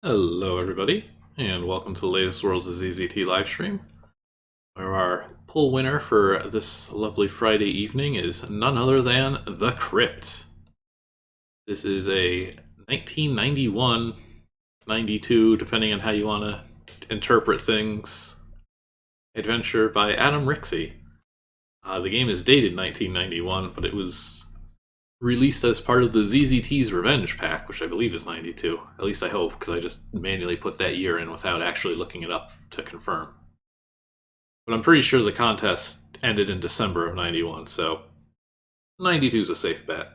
Hello everybody, and welcome to the latest Worlds of ZZT Livestream, where our poll winner for this lovely Friday evening is none other than the Crypt. This is a 1991, 92, depending on how you want to interpret things, adventure by Adam Rixey. The game is dated 1991, but it was released as part of the ZZT's Revenge Pack, which I believe is 92. At least I hope, because I just manually put that year in without actually looking it up to confirm. But I'm pretty sure the contest ended in December of 91, so 92 is a safe bet.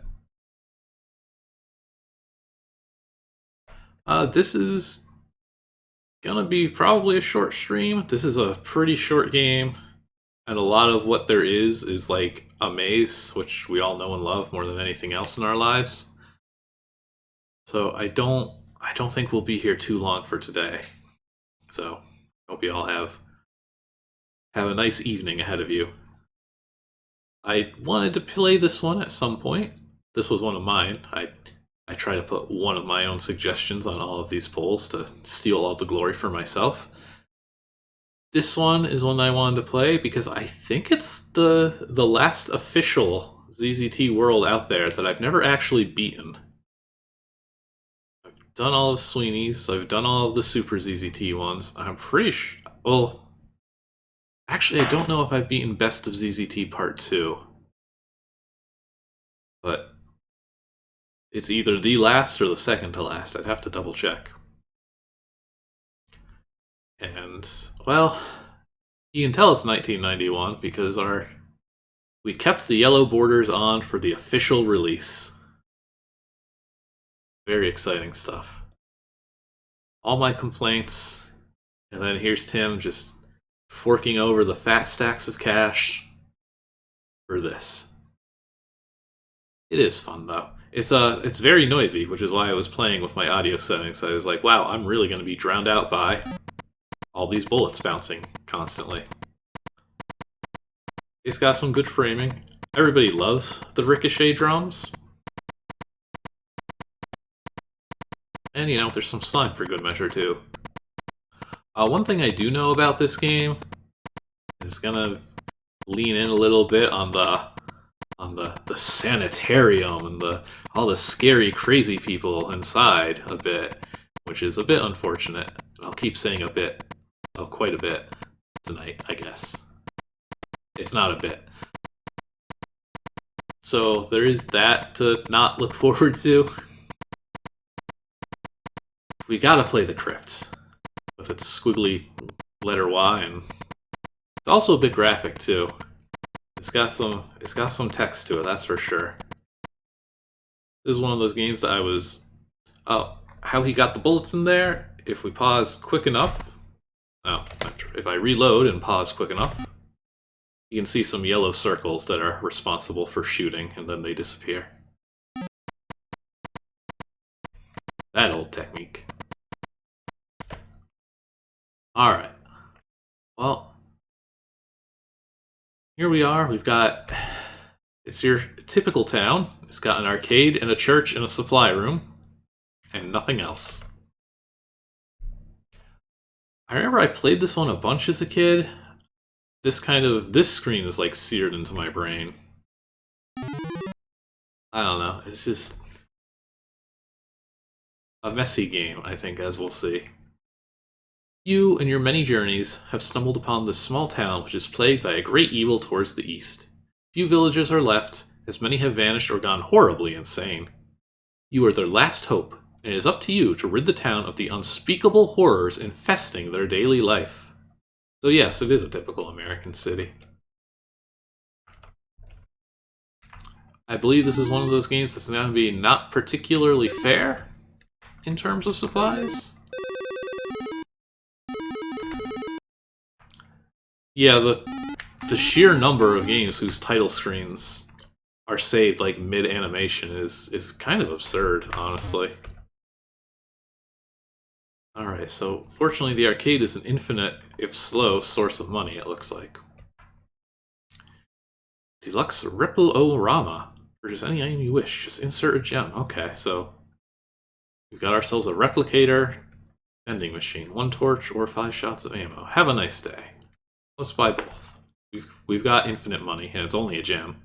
This is gonna be probably a short stream. This is a pretty short game, and a lot of what there is like a maze, which we all know and love more than anything else in our lives. So I don't think we'll be here too long for today. So hope you all have a nice evening ahead of you. I wanted to play this one at some point. This was one of mine. I try to put one of my own suggestions on all of these polls to steal all the glory for myself. This one is one that I wanted to play because I think it's the last official ZZT world out there that I've never actually beaten. I've done all of Sweeney's, I've done all of the Super ZZT ones. I'm pretty sure... Well, actually I don't know if I've beaten Best of ZZT Part 2. But it's either the last or the second to last. I'd have to double check. And, well, you can tell it's 1991 because we kept the yellow borders on for the official release. Very exciting stuff. All my complaints, and then here's Tim just forking over the fat stacks of cash for this. It is fun though. It's very noisy, which is why I was playing with my audio settings. I was like, wow, I'm really going to be drowned out by all these bullets bouncing constantly. It's got some good framing. Everybody loves the ricochet drums. And, you know, there's some slime for good measure, too. One thing I do know about this game is gonna lean in a little bit on the sanitarium and all the scary, crazy people inside a bit, which is a bit unfortunate. I'll keep saying a bit. Oh, quite a bit tonight, I guess. It's not a bit. So there is that to not look forward to. We gotta play the Crypt with its squiggly letter Y, and it's also a bit graphic too. It's got some text to it, that's for sure. This is one of those games that I was... Oh, how he got the bullets in there, if we pause quick enough... Oh, if I reload and pause quick enough, you can see some yellow circles that are responsible for shooting, and then they disappear. That old technique. Alright. Well, here we are. We've got... It's your typical town. It's got an arcade and a church and a supply room, and nothing else. I remember I played this one a bunch as a kid. This screen is like seared into my brain. I don't know, it's just a messy game, I think, as we'll see. You, in your many journeys, have stumbled upon this small town which is plagued by a great evil towards the east. Few villagers are left, as many have vanished or gone horribly insane. You are their last hope, and it is up to you to rid the town of the unspeakable horrors infesting their daily life. So yes, it is a typical American city. I believe this is one of those games that's going to be not particularly fair in terms of supplies. Yeah, the sheer number of games whose title screens are saved like mid-animation is kind of absurd, honestly. Alright, so fortunately the arcade is an infinite, if slow, source of money, it looks like. Deluxe Ripple-O-Rama. Purchase any item you wish, just insert a gem. Okay, so we've got ourselves a replicator, Vending machine. 1 torch or 5 shots of ammo. Have a nice day. Let's buy both. We've got infinite money, and it's only a gem.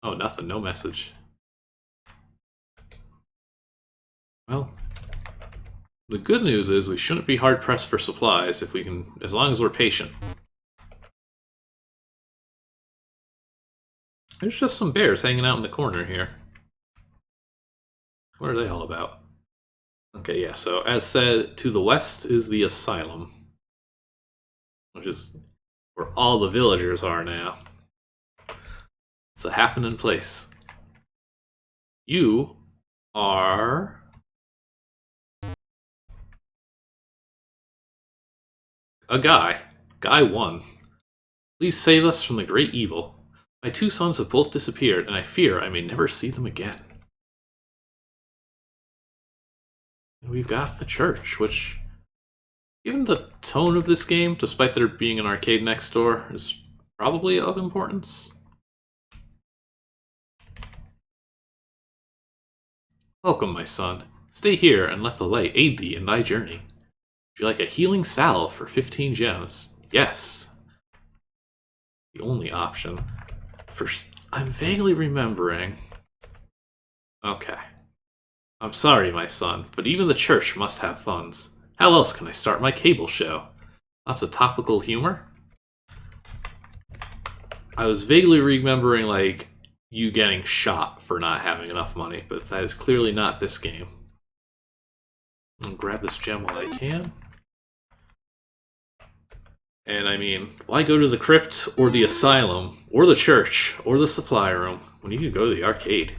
Oh, nothing. No message. Well, the good news is we shouldn't be hard-pressed for supplies if we can, as long as we're patient. There's just some bears hanging out in the corner here. What are they all about? Okay, yeah, so as said, to the west is the asylum, which is where all the villagers are now. It's a happening place. You are... a guy. Guy 1. Please save us from the great evil. My 2 sons have both disappeared, and I fear I may never see them again. And we've got the church, which, given the tone of this game, despite there being an arcade next door, is probably of importance. Welcome, my son. Stay here and let the light aid thee in thy journey. Would you like a healing salve for 15 gems? Yes. The only option. First, I'm vaguely remembering... Okay. I'm sorry, my son, but even the church must have funds. How else can I start my cable show? Lots of topical humor? I was vaguely remembering, like, you getting shot for not having enough money, but that is clearly not this game. I'll grab this gem while I can. And I mean, why go to the crypt, or the asylum, or the church, or the supply room, when you can go to the arcade?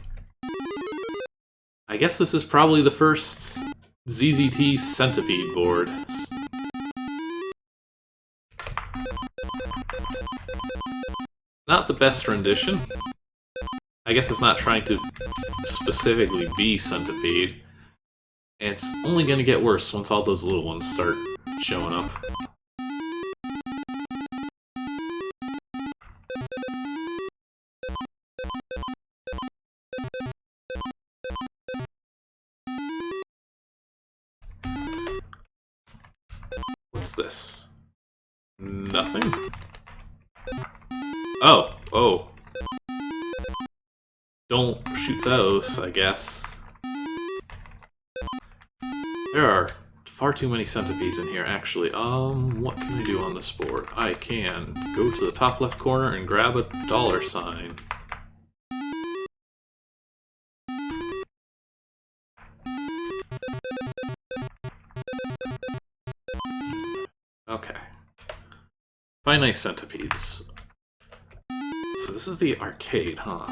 I guess this is probably the first ZZT Centipede board. Not the best rendition. I guess it's not trying to specifically be Centipede. And it's only going to get worse once all those little ones start showing up. What's this? Nothing? Oh, oh. Don't shoot those, I guess. There are far too many centipedes in here, actually. What can I do on this board? I can go to the top left corner and grab a $sign. Okay. Finite centipedes. So this is the arcade, huh?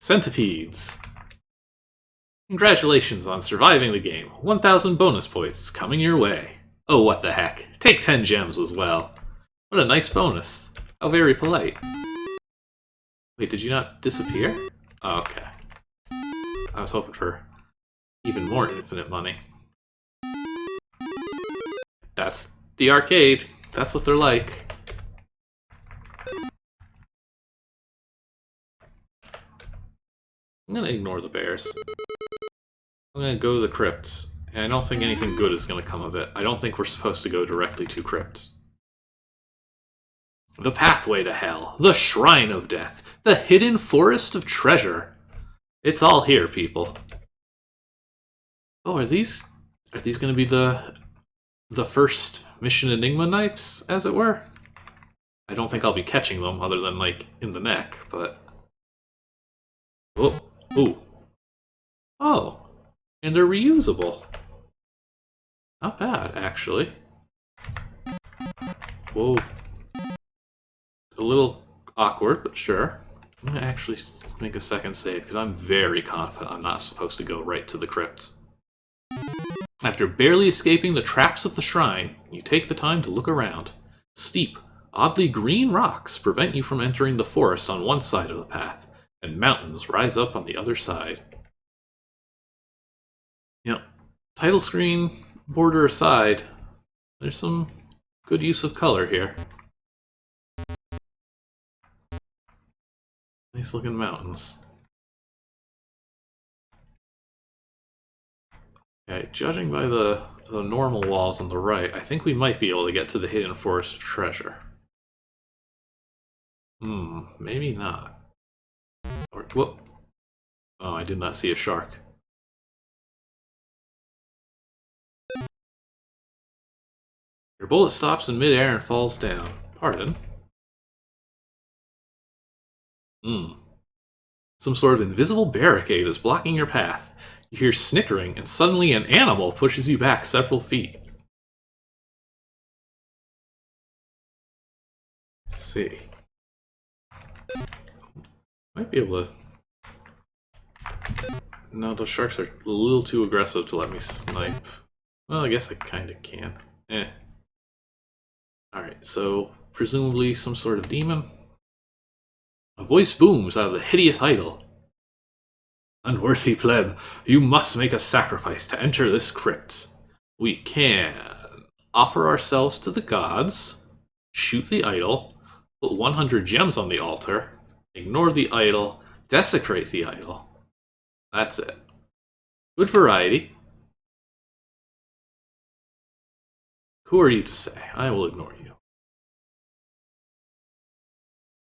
Centipedes! Congratulations on surviving the game. 1,000 bonus points coming your way. Oh, what the heck. Take 10 gems as well. What a nice bonus. How very polite. Wait, did you not disappear? Oh, okay. I was hoping for even more infinite money. That's the arcade. That's what they're like. I'm gonna ignore the bears. I'm gonna go to the crypt, and I don't think anything good is gonna come of it. I don't think we're supposed to go directly to crypt. The pathway to hell, the shrine of death, the hidden forest of treasure. It's all here, people. Oh, are these gonna be the first Mission Enigma knives, as it were? I don't think I'll be catching them, other than, like, in the neck, but... Oh, ooh. Oh. And they're reusable. Not bad, actually. Whoa. A little awkward, but sure. I'm gonna actually make a second save, because I'm very confident I'm not supposed to go right to the crypt. After barely escaping the traps of the shrine, you take the time to look around. Steep, oddly green rocks prevent you from entering the forest on one side of the path, and mountains rise up on the other side. You know, title screen border aside, there's some good use of color here. Nice looking mountains. Okay, judging by the normal walls on the right, I think we might be able to get to the hidden forest treasure. Maybe not. Or, whoop. Oh, I did not see a shark. Your bullet stops in midair and falls down. Pardon? Some sort of invisible barricade is blocking your path. You hear snickering, and suddenly an animal pushes you back several feet. Let's see. Might be able to... No, those sharks are a little too aggressive to let me snipe. Well, I guess I kinda can. Alright, so presumably some sort of demon. A voice booms out of the hideous idol. Unworthy pleb, you must make a sacrifice to enter this crypt. We can offer ourselves to the gods, shoot the idol, put 100 gems on the altar, ignore the idol, desecrate the idol. That's it. Good variety. Who are you to say? I will ignore you.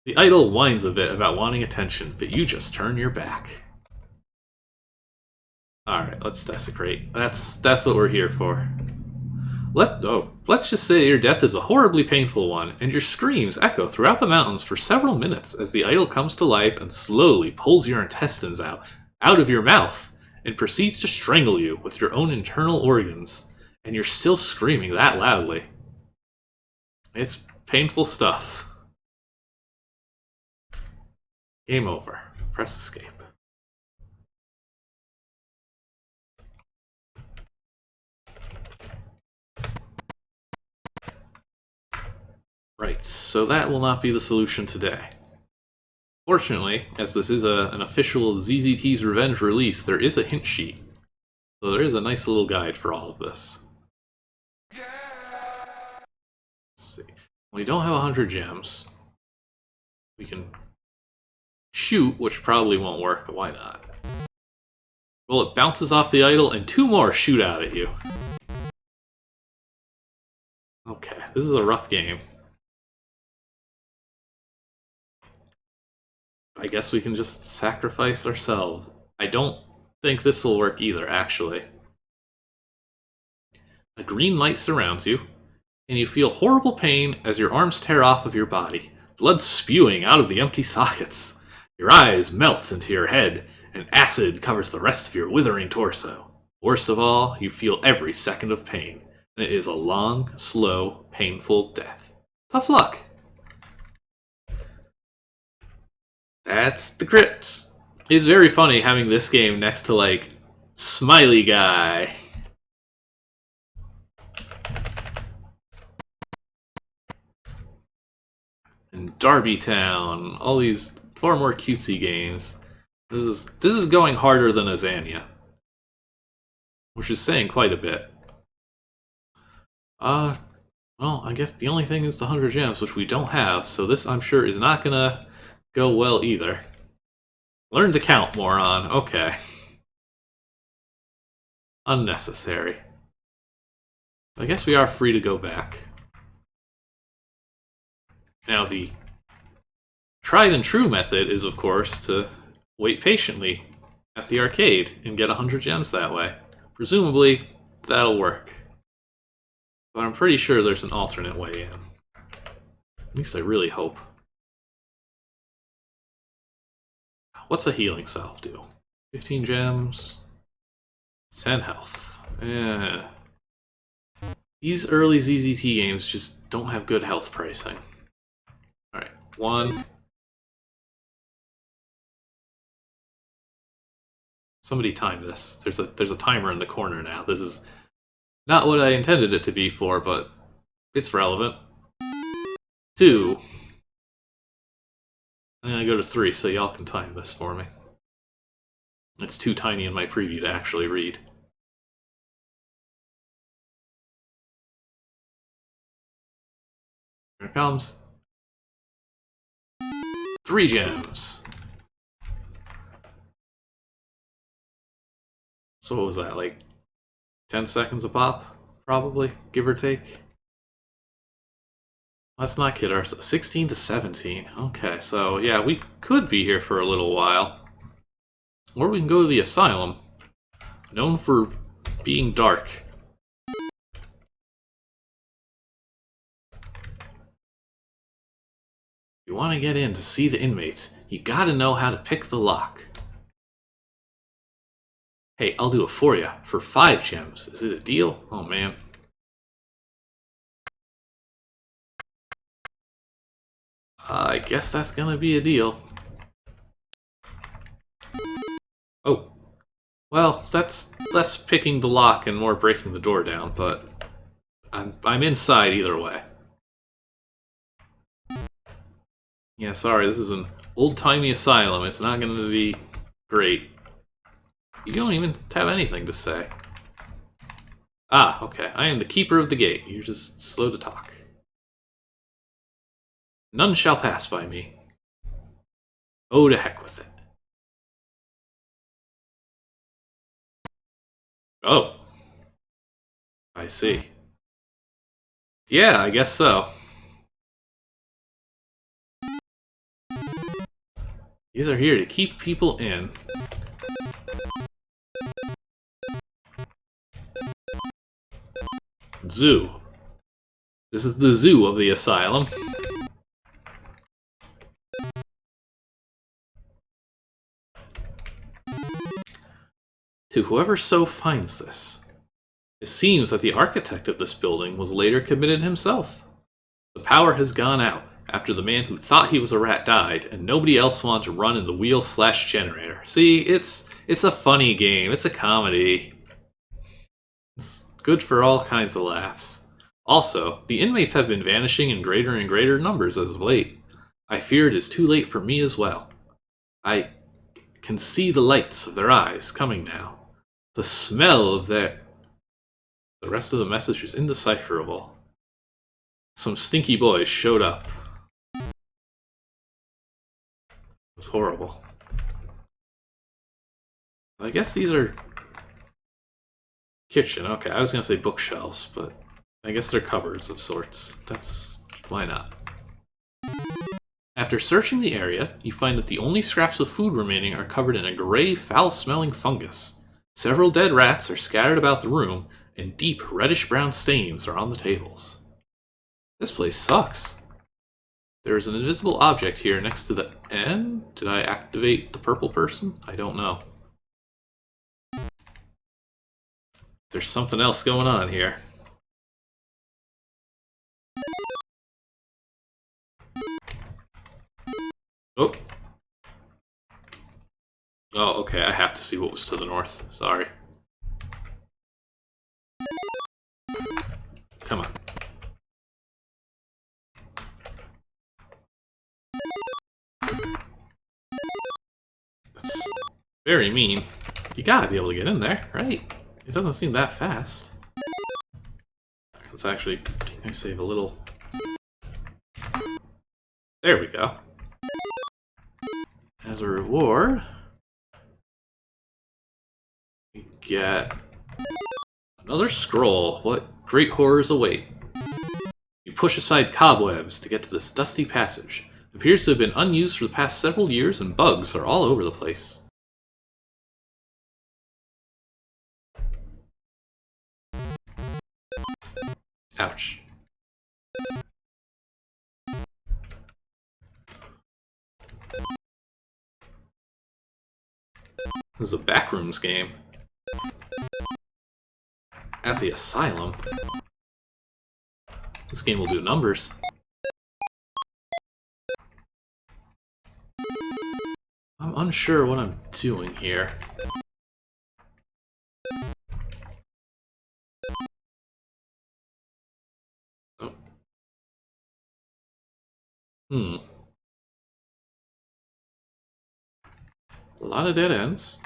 The idol whines a bit about wanting attention, but you just turn your back. Alright, let's desecrate. That's what we're here for. Let's just say your death is a horribly painful one, and your screams echo throughout the mountains for several minutes as the idol comes to life and slowly pulls your intestines out of your mouth, and proceeds to strangle you with your own internal organs, and you're still screaming that loudly. It's painful stuff. Game over. Press escape. Right, so that will not be the solution today. Fortunately, as this is an official ZZT's Revenge release, there is a hint sheet. So there is a nice little guide for all of this. Let's see. We don't have 100 gems. We can shoot, which probably won't work, but why not? Well, it bounces off the idol, and 2 more shoot out at you. Okay, this is a rough game. I guess we can just sacrifice ourselves. I don't think this will work either, actually. A green light surrounds you, and you feel horrible pain as your arms tear off of your body, blood spewing out of the empty sockets. Your eyes melt into your head, and acid covers the rest of your withering torso. Worst of all, you feel every second of pain, and it is a long, slow, painful death. Tough luck! That's the Crypt. It's very funny having this game next to, like, Smiley Guy. And Derby Town. All these far more cutesy games. This is going harder than Ezanya. Which is saying quite a bit. Well, I guess the only thing is the 100 gems, which we don't have, so this, I'm sure, is not gonna go well either. Learn to count, moron. Okay. Unnecessary. I guess we are free to go back. Now, the tried and true method is, of course, to wait patiently at the arcade and get 100 gems that way. Presumably, that'll work. But I'm pretty sure there's an alternate way in. At least I really hope. What's a healing salve do? 15 gems, 10 health. These early ZZT games just don't have good health pricing. Alright, 1. Somebody time this. There's a timer in the corner now. This is not what I intended it to be for, but it's relevant. 2. I'm gonna go to 3 so y'all can time this for me. It's too tiny in my preview to actually read. Here it comes. 3 gems. So what was that, like 10 seconds a pop, probably, give or take. Let's not kid ourselves. 16 to 17. Okay, so yeah, we could be here for a little while. Or we can go to the asylum, known for being dark. If you want to get in to see the inmates, you gotta know how to pick the lock. Hey, I'll do it for you, for 5 gems. Is it a deal? Oh man. I guess that's gonna be a deal. Oh. Well, that's less picking the lock and more breaking the door down, but I'm inside either way. Yeah, sorry, this is an old-timey asylum. It's not going to be great. You don't even have anything to say. Ah, okay. I am the keeper of the gate. You're just slow to talk. None shall pass by me. Oh, to heck with it. Oh. I see. Yeah, I guess so. These are here to keep people in. Zoo. This is the zoo of the asylum. To whoever so finds this, it seems that the architect of this building was later committed himself. The power has gone out after the man who thought he was a rat died, and nobody else wanted to run in the wheel/generator. See, it's a funny game. It's a comedy. It's good for all kinds of laughs. Also, the inmates have been vanishing in greater and greater numbers as of late. I fear it is too late for me as well. I can see the lights of their eyes coming now. The smell of their... The rest of the message is indecipherable. Some stinky boys showed up. It was horrible. I guess these are... kitchen. Okay, I was gonna say bookshelves, but I guess they're cupboards of sorts. That's... why not? After searching the area, you find that the only scraps of food remaining are covered in a gray, foul-smelling fungus. Several dead rats are scattered about the room, and deep reddish-brown stains are on the tables. This place sucks. There is an invisible object here next to the N? Did I activate the purple person? I don't know. There's something else going on here. Oh. Oh, okay, I have to see what was to the north. Sorry. Come on. That's very mean. You gotta be able to get in there, right? It doesn't seem that fast. Let's actually... can I save a little... There we go. As a reward... we get... another scroll. What great horrors await? You push aside cobwebs to get to this dusty passage. It appears to have been unused for the past several years, and bugs are all over the place. Ouch. This is a backrooms game. At the asylum. This game will do numbers. I'm unsure what I'm doing here. Oh. A lot of dead ends.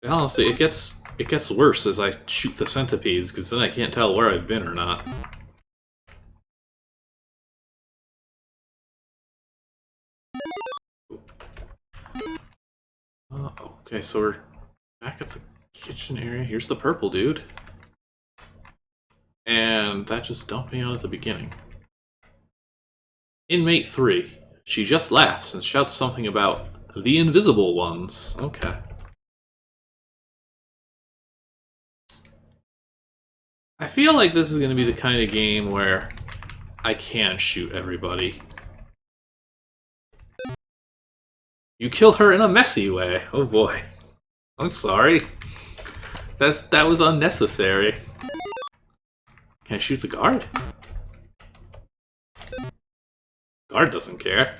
Honestly, it gets worse as I shoot the centipedes, because then I can't tell where I've been or not. Okay, so we're back at the kitchen area. Here's the purple dude. And that just dumped me out at the beginning. Inmate 3. She just laughs and shouts something about the invisible ones. Okay. I feel like this is going to be the kind of game where I can shoot everybody. You kill her in a messy way. Oh boy. I'm sorry. That was unnecessary. Can I shoot the guard? Guard doesn't care.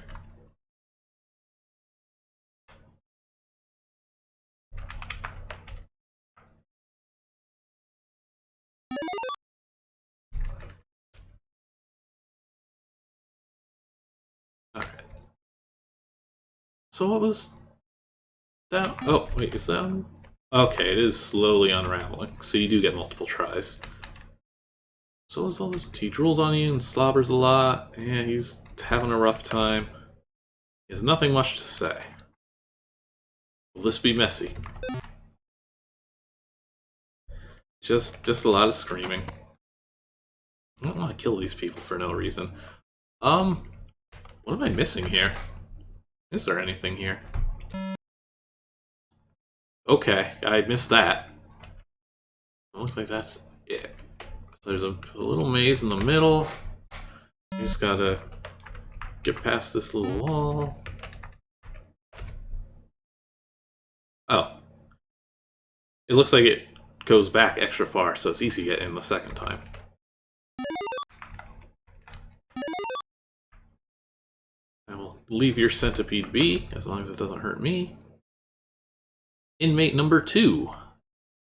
Alright. So what was that? Oh, wait, is that... Okay, it is slowly unraveling, so you do get multiple tries. So is all this... He drools on you and slobbers a lot. Yeah, he's having a rough time. He has nothing much to say. Will this be messy? Just a lot of screaming. I don't want to kill these people for no reason. What am I missing here? Is there anything here? Okay, I missed that. It looks like that's it. So there's a little maze in the middle. You just gotta get past this little wall. Oh. It looks like it goes back extra far, so it's easy to get in the second time. I will leave your centipede be, as long as it doesn't hurt me. Inmate number 2.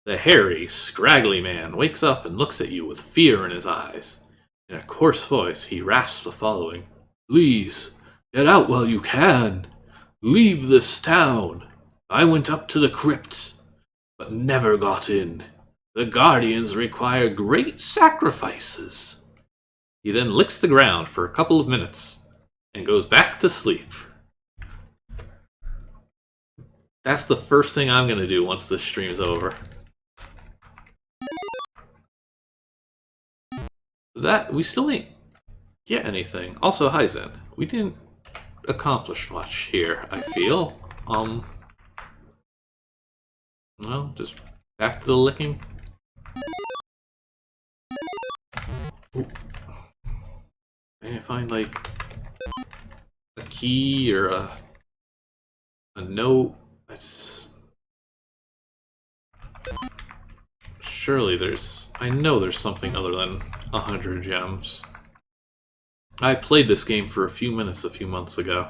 The hairy, scraggly man wakes up and looks at you with fear in his eyes. In a coarse voice, he rasps the following. Please, get out while you can. Leave this town. I went up to the crypt, but never got in. The guardians require great sacrifices. He then licks the ground for a couple of minutes and goes back to sleep. That's the first thing I'm going to do once this stream's over. That, we still didn't get anything. Also, hi Zen. We didn't accomplish much here, I feel. Well, just back to the licking. Ooh. May I find, like, a key or a note? Surely there's... I know there's something other than 100 gems. I played this game for a few minutes a few months ago.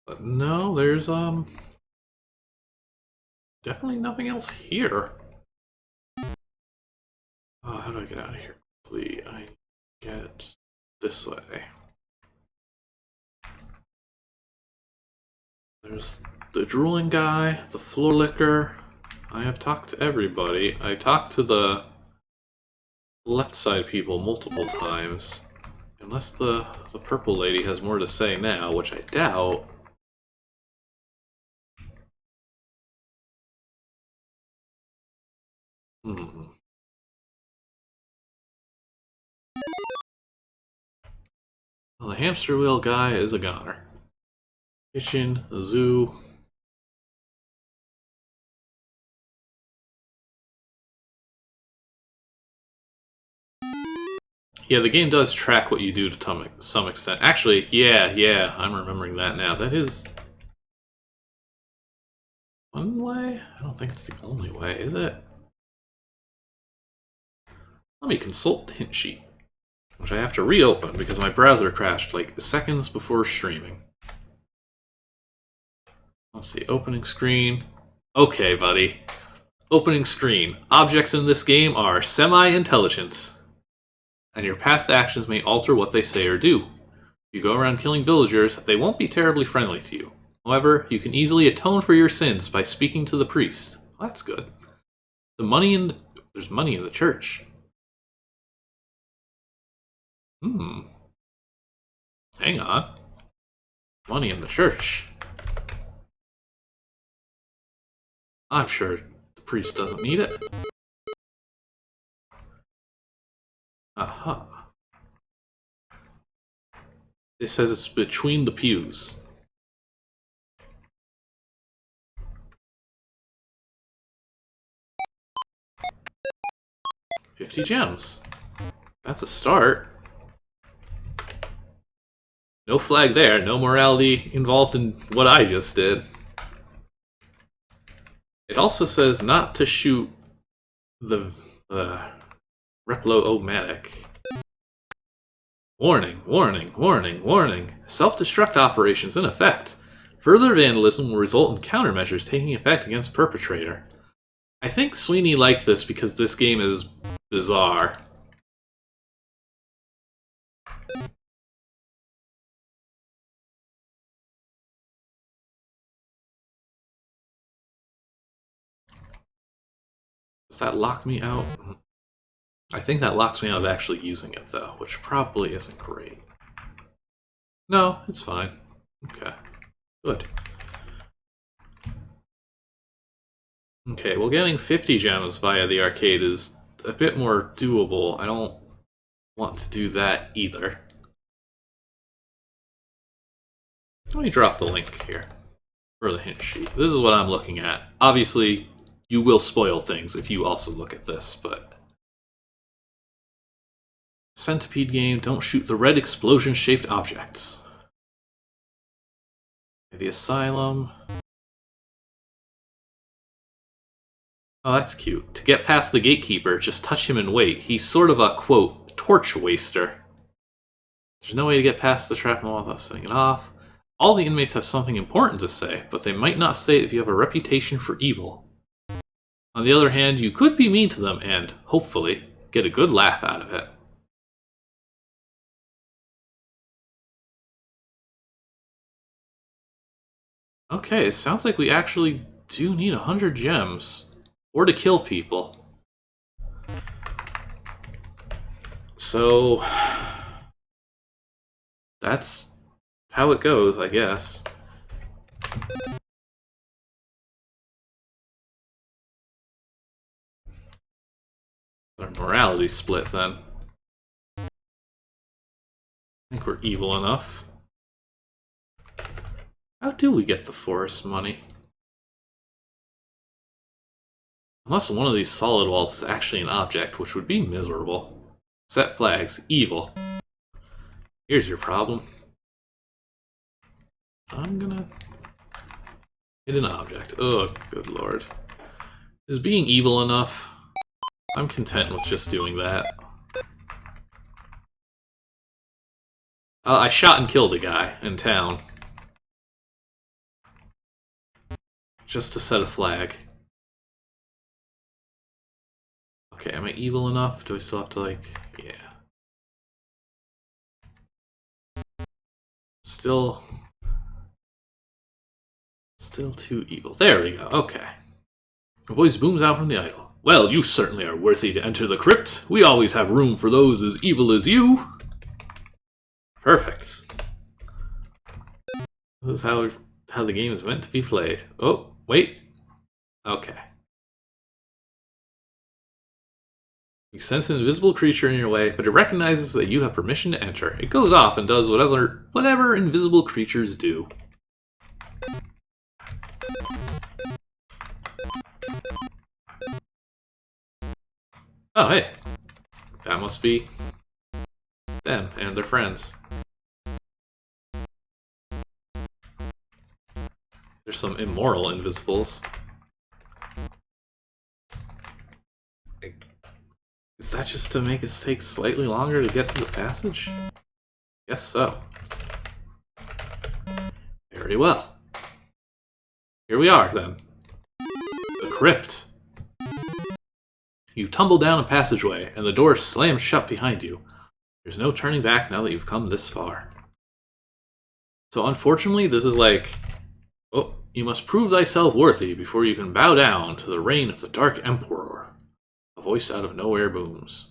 But no, there's definitely nothing else here. Oh, how do I get out of here? Please, I get this way. There's the drooling guy, the floor licker. I have talked to everybody. I talked to the left side people multiple times. Unless the purple lady has more to say now, which I doubt. Well, the hamster wheel guy is a goner. Kitchen, a zoo. Yeah, the game does track what you do to some extent. Actually, yeah, I'm remembering that now. That is one way? I don't think it's the only way, is it? Let me consult the hint sheet, which I have to reopen because my browser crashed like seconds before streaming. Let's see, opening screen. Okay, buddy. Opening screen. Objects in this game are semi-intelligent, and your past actions may alter what they say or do. If you go around killing villagers, they won't be terribly friendly to you. However, you can easily atone for your sins by speaking to the priest. Well, that's good. The money in There's money in the church. Hang on. Money in the church. I'm sure the priest doesn't need it. Aha. It says it's between the pews. $50 gems. That's a start. No flag there, no morality involved in what I just did. It also says not to shoot the Replo-O-Matic. Warning, warning, warning, warning. Self-destruct operations in effect. Further vandalism will result in countermeasures taking effect against perpetrator. I think Sweeney liked this because this game is bizarre. Does that lock me out? I think that locks me out of actually using it, though, which probably isn't great. No, it's fine. Okay. Good. Okay, well, getting 50 gems via the arcade is a bit more doable. I don't want to do that either. Let me drop the link here for the hint sheet. This is what I'm looking at. Obviously, you will spoil things if you also look at this, but... Centipede game, don't shoot the red explosion-shaped objects. The asylum. Oh, that's cute. To get past the gatekeeper, just touch him and wait. He's sort of a, quote, torch waster. There's no way to get past the shrapnel without setting it off. All the inmates have something important to say, but they might not say it if you have a reputation for evil. On the other hand, you could be mean to them and, hopefully, get a good laugh out of it. Okay, it sounds like we actually do need 100 gems. Or to kill people. So... that's how it goes, I guess. Our morality split, then. I think we're evil enough. How do we get the forest money? Unless one of these solid walls is actually an object, which would be miserable. Set flags. Evil. Here's your problem. I'm gonna hit an object. Oh, good lord. Is being evil enough? I'm content with just doing that. I shot and killed a guy in town. Just to set a flag. Okay, am I evil enough? Do I still have to, like... yeah. Still too evil. There we go, okay. A voice booms out from the idol. Well, you certainly are worthy to enter the crypt. We always have room for those as evil as you. Perfect. This is how the game is meant to be played. Oh, wait. Okay. You sense an invisible creature in your way, but it recognizes that you have permission to enter. It goes off and does whatever invisible creatures do. Oh, hey. That must be them and their friends. There's some immoral invisibles. Is that just to make us take slightly longer to get to the passage? Guess so. Very well. Here we are, then. The crypt. You tumble down a passageway, and the door slams shut behind you. There's no turning back now that you've come this far. So unfortunately, this is like... oh, you must prove thyself worthy before you can bow down to the reign of the Dark Emperor. voice out of nowhere booms.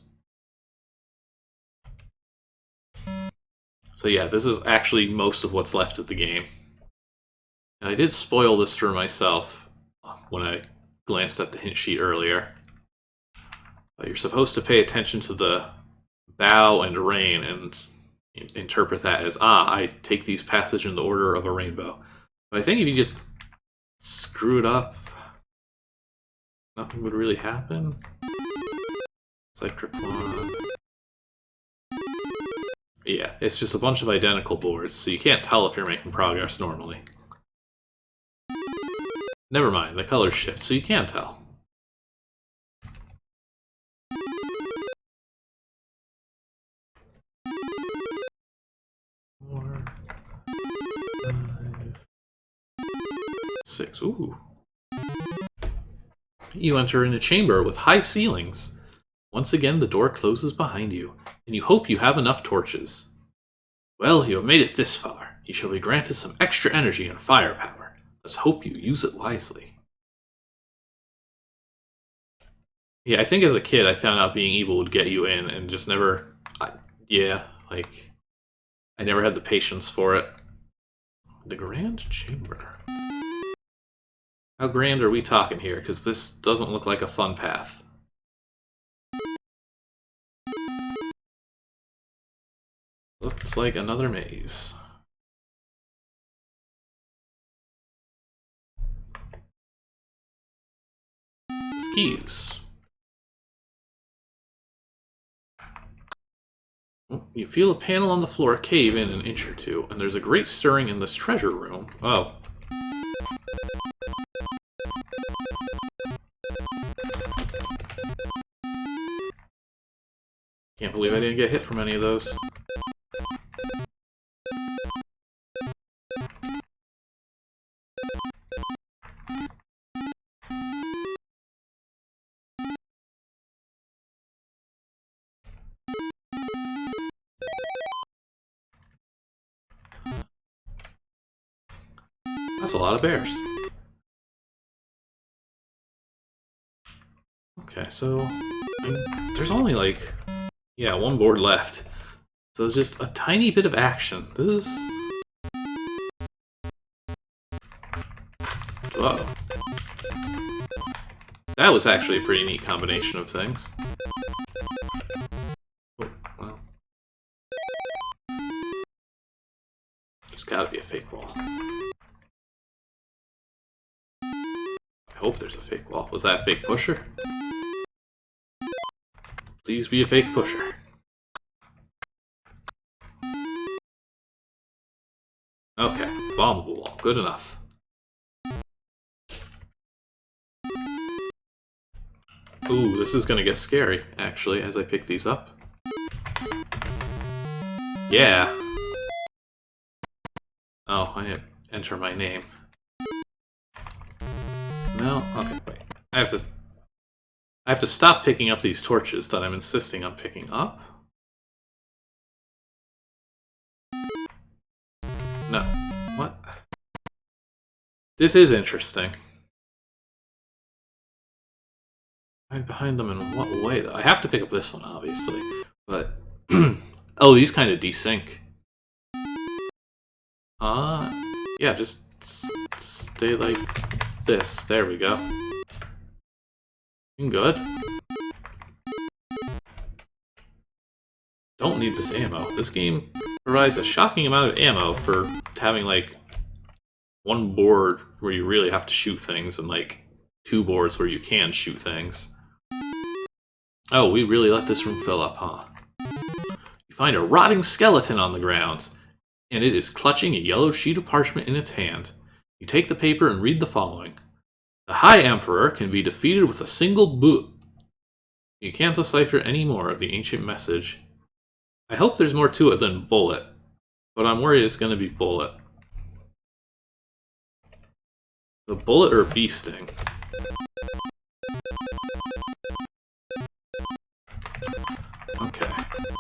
So yeah, this is actually most of what's left of the game. And I did spoil this for myself when I glanced at the hint sheet earlier. But you're supposed to pay attention to the bow and rain and interpret that as, I take these passage in the order of a rainbow. But I think if you just screw it up, nothing would really happen. It's like trip one. Yeah, it's just a bunch of identical boards, so you can't tell if you're making progress normally. Never mind, the colors shift, so you can tell. Four, 5, 6. Ooh. You enter in a chamber with high ceilings. Once again, the door closes behind you, and you hope you have enough torches. Well, you have made it this far. You shall be granted some extra energy and firepower. Let's hope you use it wisely. Yeah, I think as a kid I found out being evil would get you in, and just never... I never had the patience for it. The Grand Chamber. How grand are we talking here? Because this doesn't look like a fun path. Looks like another maze. With keys. You feel a panel on the floor cave in an inch or two, and there's a great stirring in this treasure room. Oh. Can't believe I didn't get hit from any of those. That's a lot of bears. Okay, so there's only like, one board left. So just a tiny bit of action. This is... Whoa. That was actually a pretty neat combination of things. Oh, well. There's gotta be a fake wall. I hope there's a fake wall. Was that a fake pusher? Please be a fake pusher. Okay, bombable wall. Good enough. Ooh, this is gonna get scary, actually, as I pick these up. Yeah. Oh, I enter my name. No? Okay, wait. I have to stop picking up these torches that I'm insisting on picking up. No. What? This is interesting. Hide behind them in what way, though? I have to pick up this one, obviously. But... oh, these kind of desync. Yeah, just stay like this. There we go. Good. Don't need this ammo. This game provides a shocking amount of ammo for having, like, one board where you really have to shoot things and, like, 2 boards where you can shoot things. Oh, we really let this room fill up, huh? You find a rotting skeleton on the ground, and it is clutching a yellow sheet of parchment in its hand. You take the paper and read the following. The High Emperor can be defeated with a single boot. You can't decipher any more of the ancient message. I hope there's more to it than bullet, but I'm worried it's going to be bullet. The bullet or bee sting? Okay.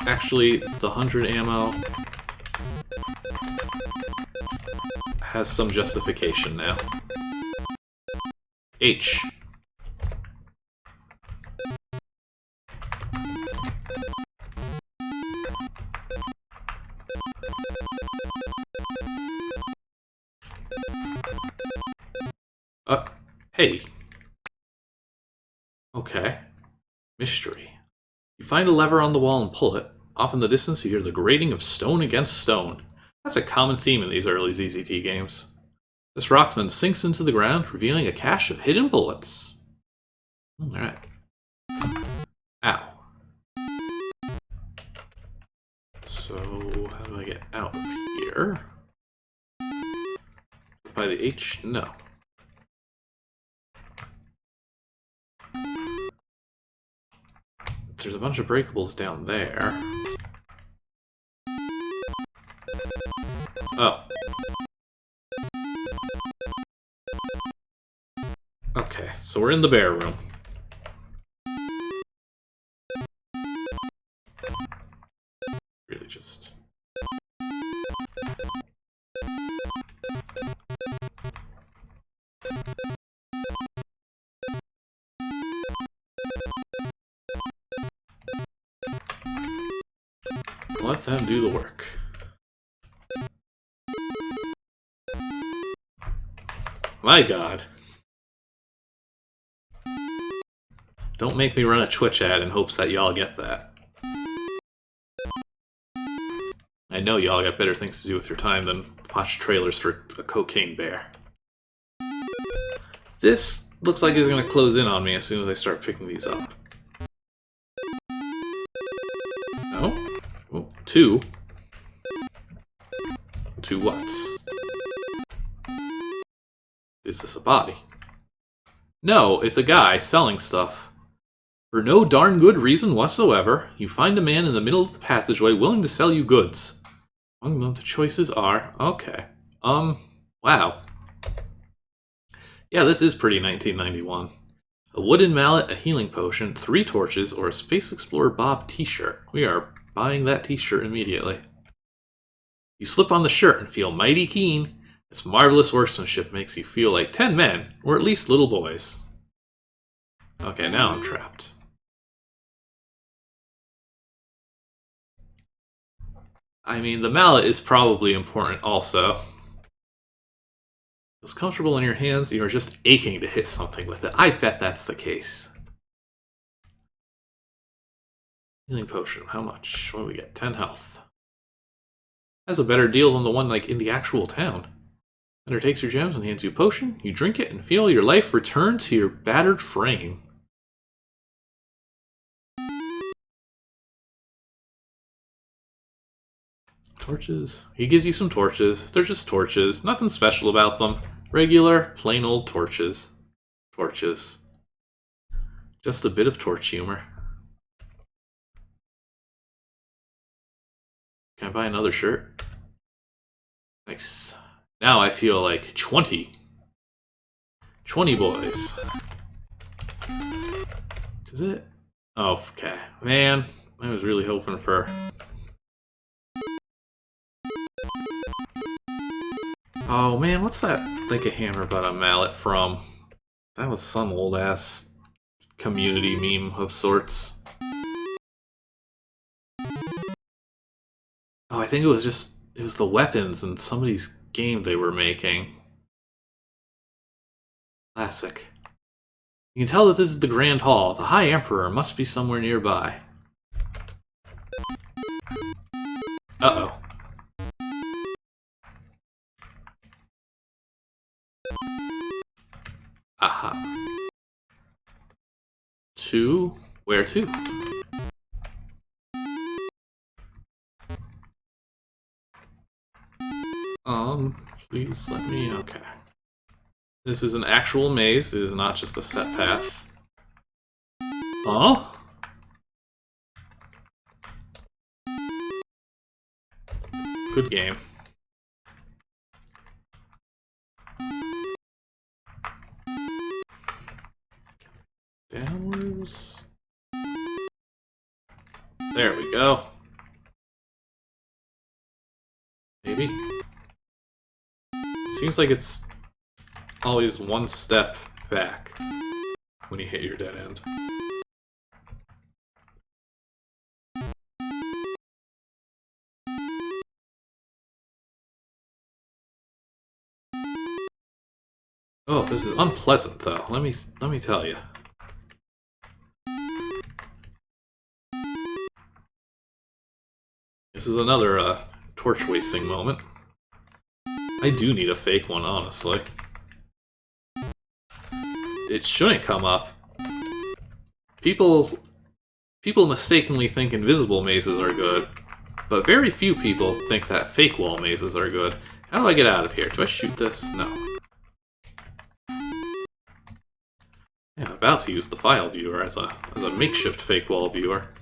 Actually, the 100 ammo has some justification now. H. Hey. Okay. Mystery. You find a lever on the wall and pull it. Off in the distance, you hear the grating of stone against stone. That's a common theme in these early ZZT games. This rock then sinks into the ground, revealing a cache of hidden bullets. Alright. Ow. So, how do I get out of here? By the H? No. There's a bunch of breakables down there. Oh. Okay, so we're in the bear room. Really just... let them do the work. My god. Don't make me run a Twitch ad in hopes that y'all get that. I know y'all got better things to do with your time than watch trailers for a cocaine bear. This looks like it's going to close in on me as soon as I start picking these up. Oh? Oh, two. Two what? Is this a body? No, it's a guy selling stuff. For no darn good reason whatsoever, you find a man in the middle of the passageway willing to sell you goods. Among them, the choices are... okay. Wow. Yeah, this is pretty 1991. A wooden mallet, a healing potion, 3 torches, or a Space Explorer Bob t-shirt. We are buying that t-shirt immediately. You slip on the shirt and feel mighty keen. Its marvelous workmanship makes you feel like 10 men, or at least little boys. Okay, now I'm trapped. I mean, the mallet is probably important also. Feels comfortable in your hands, you are just aching to hit something with it. I bet that's the case. Healing potion, how much? What do we get? 10 health. That's a better deal than the one like in the actual town. Vendor takes your gems and hands you a potion. You drink it and feel your life return to your battered frame. Torches? He gives you some torches. They're just torches. Nothing special about them. Regular, plain old torches. Torches. Just a bit of torch humor. Can I buy another shirt? Nice. Now I feel like 20. 20 boys. Is it? Oh, okay. Man, I was really hoping for... oh man, what's that, like a hammer but a mallet from? That was some old-ass community meme of sorts. Oh, I think it was the weapons in somebody's game they were making. Classic. You can tell that this is the Grand Hall. The High Emperor must be somewhere nearby. Uh-oh. Aha. 2? Where to? Please let me... okay. This is an actual maze. It is not just a set path. Huh? Good game. Downwards. There we go. Maybe? Seems like it's always one step back when you hit your dead end. Oh, this is unpleasant, though. Let me tell you. This is another torch wasting moment. I do need a fake one, honestly. It shouldn't come up. People mistakenly think invisible mazes are good, but very few people think that fake wall mazes are good. How do I get out of here? Do I shoot this? No. Yeah, I'm about to use the file viewer as a makeshift fake wall viewer.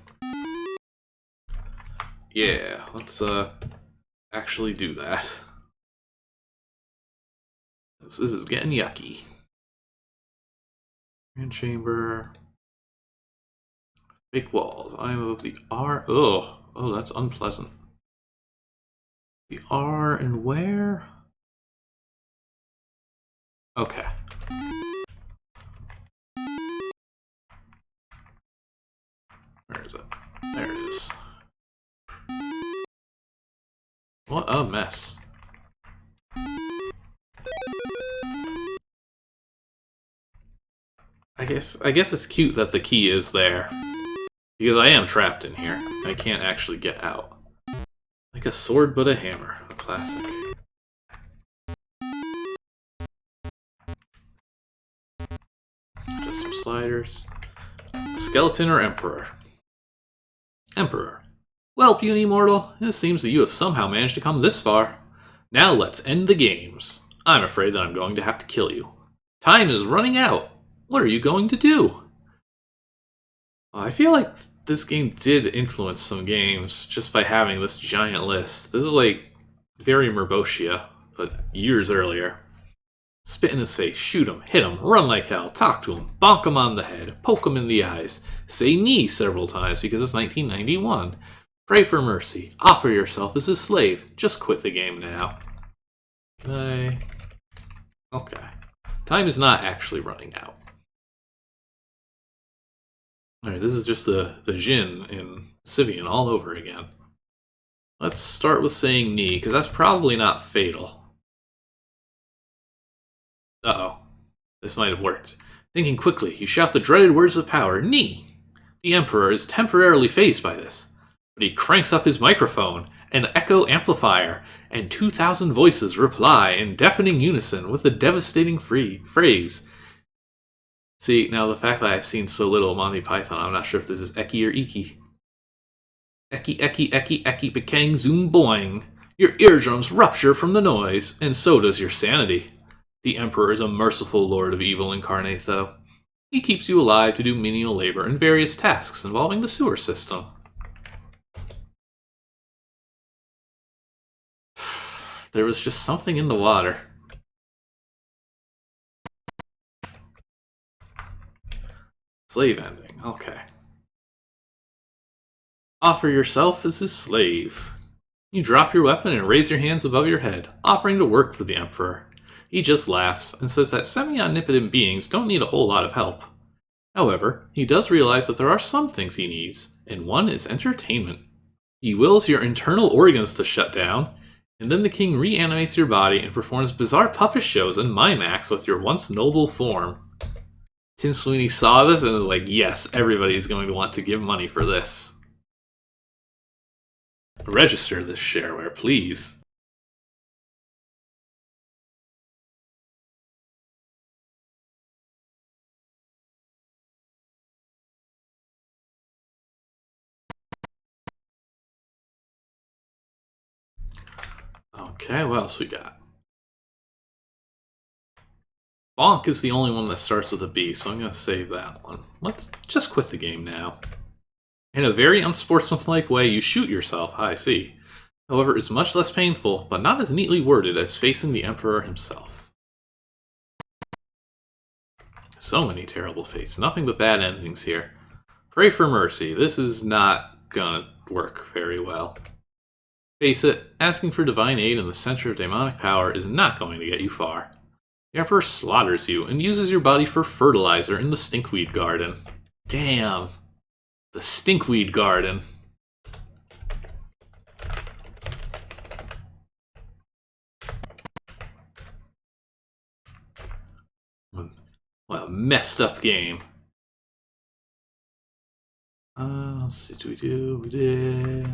Yeah, let's actually do that. This is getting yucky. Grand chamber. Fake walls. I'm of the R. Oh, that's unpleasant. The R and where? Okay. Where is it? There it is. What a mess. I guess it's cute that the key is there. Because I am trapped in here. I can't actually get out. Like a sword but a hammer. A classic. Just some sliders. Skeleton or Emperor? Emperor. Well, puny mortal, it seems that you have somehow managed to come this far. Now let's end the games. I'm afraid that I'm going to have to kill you. Time is running out. What are you going to do? I feel like this game did influence some games just by having this giant list. This is like very Merbotia, but years earlier. Spit in his face, shoot him, hit him, run like hell, talk to him, bonk him on the head, poke him in the eyes, say knee several times because it's 1991. Pray for mercy, offer yourself as his slave, just quit the game now. Can I... Okay. Time is not actually running out. Alright, this is just the Jin in Civian all over again. Let's start with saying knee, because that's probably not fatal. Uh-oh. This might have worked. Thinking quickly, you shout the dreaded words of power, knee! The Emperor is temporarily fazed by this, but he cranks up his microphone, an echo amplifier, and 2,000 voices reply in deafening unison with the devastating phrase. See, now the fact that I've seen so little Monty Python, I'm not sure if this is Eki or Iki. Eki, Eki, Eki, Eki, Pekang, Zoom, Boing. Your eardrums rupture from the noise, and so does your sanity. The Emperor is a merciful lord of evil incarnate, though. He keeps you alive to do menial labor and various tasks involving the sewer system. There was just something in the water. Slave ending, okay. Offer yourself as his slave. You drop your weapon and raise your hands above your head, offering to work for the Emperor. He just laughs and says that semi-omnipotent beings don't need a whole lot of help. However, he does realize that there are some things he needs, and one is entertainment. He wills your internal organs to shut down, and then the king reanimates your body and performs bizarre puppet shows and mime acts with your once noble form. Tim Sweeney saw this and was like, yes, everybody's going to want to give money for this. Register this shareware, please. Okay, what else we got? Bonk is the only one that starts with a B, so I'm going to save that one. Let's just quit the game now. In a very unsportsmanlike way, you shoot yourself, I see. However, it's much less painful, but not as neatly worded as facing the Emperor himself. So many terrible fates, nothing but bad endings here. Pray for mercy, this is not gonna work very well. Face it, asking for divine aid in the center of demonic power is not going to get you far. The Emperor slaughters you and uses your body for fertilizer in the stinkweed garden. Damn. The stinkweed garden. messed up game. Let's see, we did...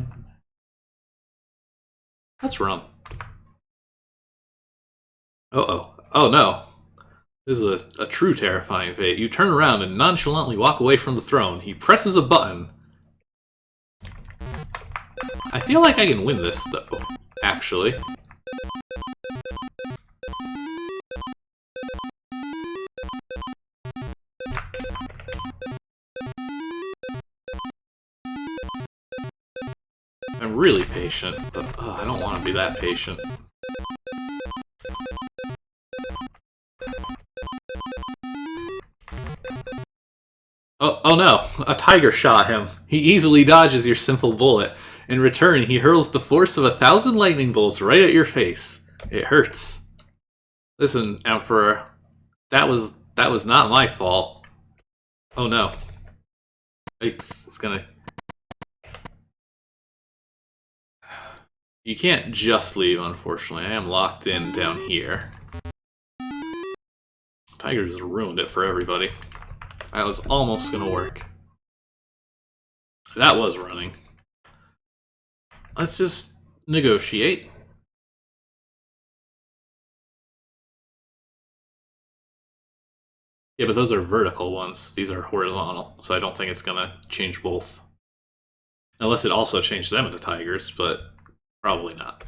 Let's run. Uh-oh. Oh no. This is a true terrifying fate. You turn around and nonchalantly walk away from the throne. He presses a button. I feel like I can win this, though, actually. I'm really patient, but I don't want to be that patient. Oh no, a tiger shot him. He easily dodges your simple bullet. In return, he hurls the force of 1,000 lightning bolts right at your face. It hurts. Listen, Emperor, that was not my fault. Oh no. It's gonna... You can't just leave, unfortunately. I am locked in down here. Tiger just ruined it for everybody. That was almost gonna work. That was running. Let's just negotiate. Yeah, but those are vertical ones. These are horizontal, so I don't think it's gonna change both. Unless it also changed them into tigers, but probably not.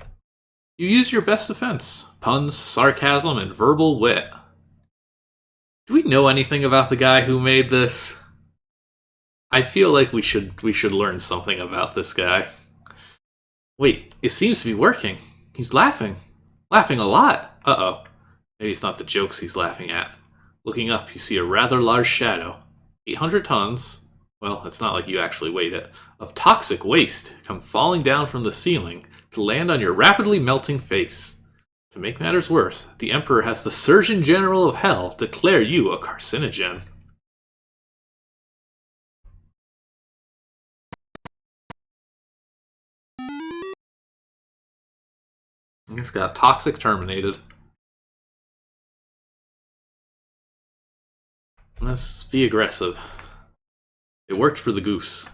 You use your best defense. Puns, sarcasm, and verbal wit. Do we know anything about the guy who made this? I feel like we should learn something about this guy. Wait, it seems to be working. He's laughing. Laughing a lot. Uh-oh. Maybe it's not the jokes he's laughing at. Looking up, you see a rather large shadow. 800 tons, well, it's not like you actually weighed it, of toxic waste come falling down from the ceiling to land on your rapidly melting face. To make matters worse, the Emperor has the Surgeon General of Hell declare you a carcinogen. He just got toxic terminated. Let's be aggressive. It worked for the goose.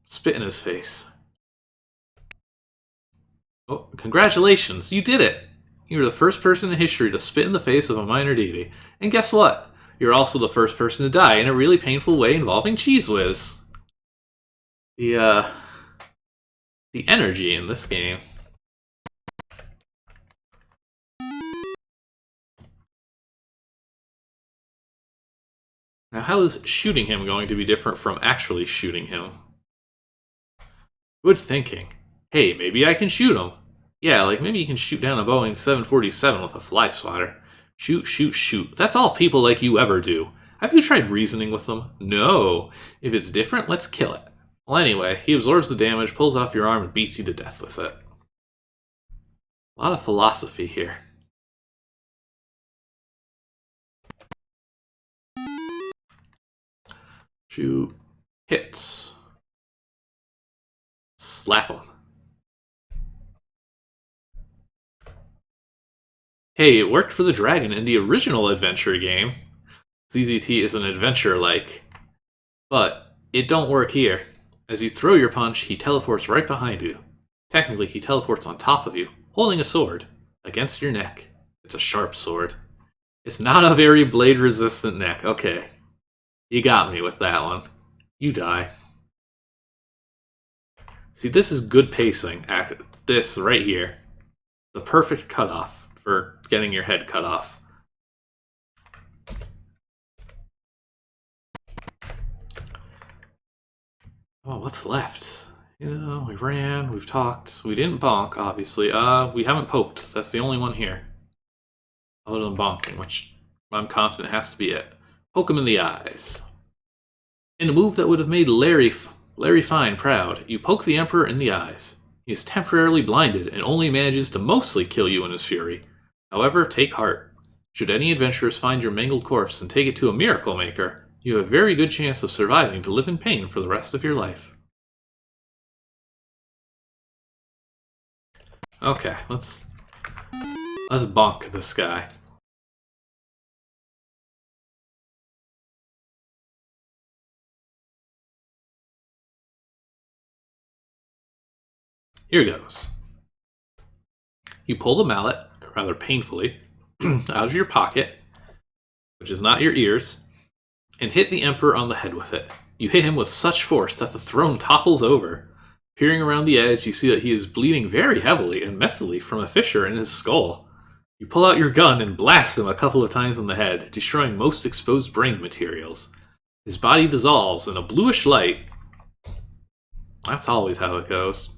Spit in his face. Oh, congratulations, you did it! You were the first person in history to spit in the face of a minor deity. And guess what? You're also the first person to die in a really painful way involving Cheese Whiz. The energy in this game. Now, how is shooting him going to be different from actually shooting him? Good thinking. Hey, maybe I can shoot him. Yeah, like maybe you can shoot down a Boeing 747 with a fly swatter. Shoot, shoot, shoot. That's all people like you ever do. Have you tried reasoning with them? No. If it's different, let's kill it. Well, anyway, he absorbs the damage, pulls off your arm, and beats you to death with it. A lot of philosophy here. Shoot. Hits. Slap him. Hey, it worked for the dragon in the original adventure game. ZZT is an adventure-like. But it don't work here. As you throw your punch, he teleports right behind you. Technically, he teleports on top of you, holding a sword, against your neck. It's a sharp sword. It's not a very blade-resistant neck. Okay. You got me with that one. You die. See, this is good pacing. This right here. The perfect cutoff for getting your head cut off. Oh, what's left? You know, we ran, we've talked, we didn't bonk, obviously. We haven't poked. That's the only one here. Other than bonking, which I'm confident has to be it. Poke him in the eyes. In a move that would have made Larry Fine proud, you poke the Emperor in the eyes. He is temporarily blinded and only manages to mostly kill you in his fury. However, take heart. Should any adventurers find your mangled corpse and take it to a miracle maker, you have a very good chance of surviving to live in pain for the rest of your life. Okay, let's bonk this guy. Here goes. You pull the mallet, rather painfully, out of your pocket, which is not your ears, and hit the Emperor on the head with it. You hit him with such force that the throne topples over. Peering around the edge, you see that he is bleeding very heavily and messily from a fissure in his skull. You pull out your gun and blast him a couple of times on the head, destroying most exposed brain materials. His body dissolves in a bluish light. That's always how it goes.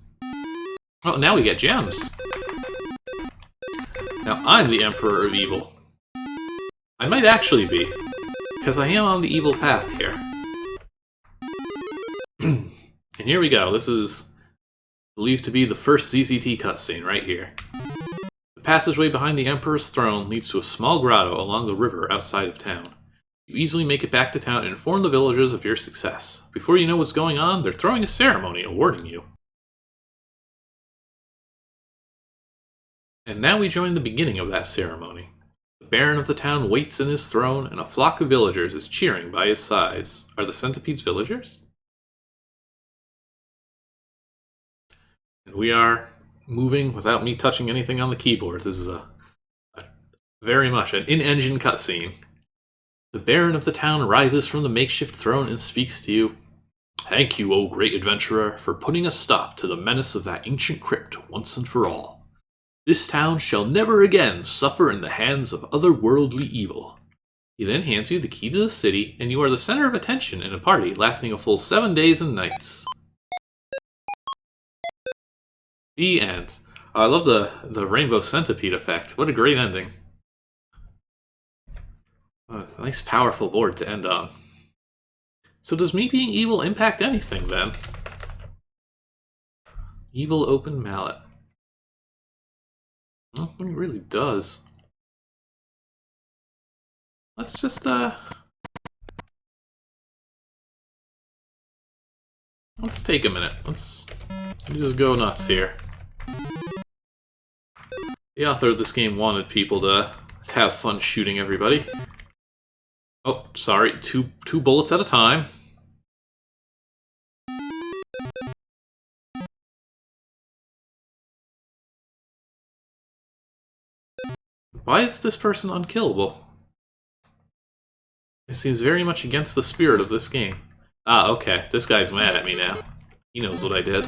Oh, now we get gems. Now I'm the Emperor of Evil. I might actually be, because I am on the evil path here. And here we go. This is believed to be the first ZZT cutscene right here. The passageway behind the Emperor's throne leads to a small grotto along the river outside of town. You easily make it back to town and inform the villagers of your success. Before you know what's going on, they're throwing a ceremony awarding you. And now we join the beginning of that ceremony. The Baron of the town waits in his throne, and a flock of villagers is cheering by his sides. Are the centipedes villagers? And we are moving without me touching anything on the keyboard. This is a very much an in-engine cutscene. The Baron of the town rises from the makeshift throne and speaks to you. Thank you, O great adventurer, for putting a stop to the menace of that ancient crypt once and for all. This town shall never again suffer in the hands of otherworldly evil. He then hands you the key to the city, and you are the center of attention in a party lasting a full 7 days and nights. The end. Oh, I love the rainbow centipede effect. What a great ending. Oh, nice powerful board to end on. So does me being evil impact anything then? Evil open mallet. I don't think it really does. Let's just let's take a minute. Let's just go nuts here. The author of this game wanted people to have fun shooting everybody. Oh, sorry, two bullets at a time. Why is this person unkillable? It seems very much against the spirit of this game. Ah, okay. This guy's mad at me now. He knows what I did.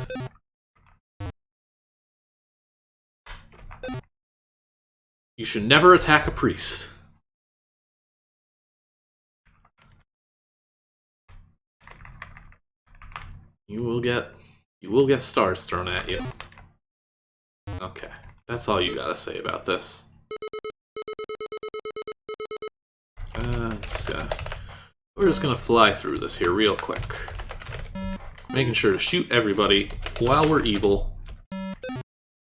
You should never attack a priest. You will get stars thrown at you. Okay, that's all you gotta say about this. We're just gonna fly through this here real quick. Making sure to shoot everybody while we're evil.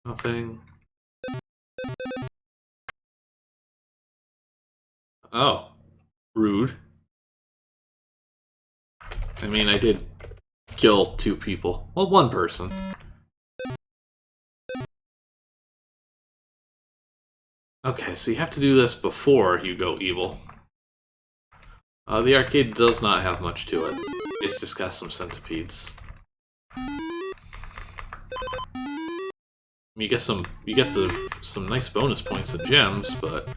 Nothing. Oh. Rude. I mean, I did kill 2 people. Well, 1 person. Okay, so you have to do this before you go evil. The arcade does not have much to it. It's just got some centipedes. You get some nice bonus points and gems, but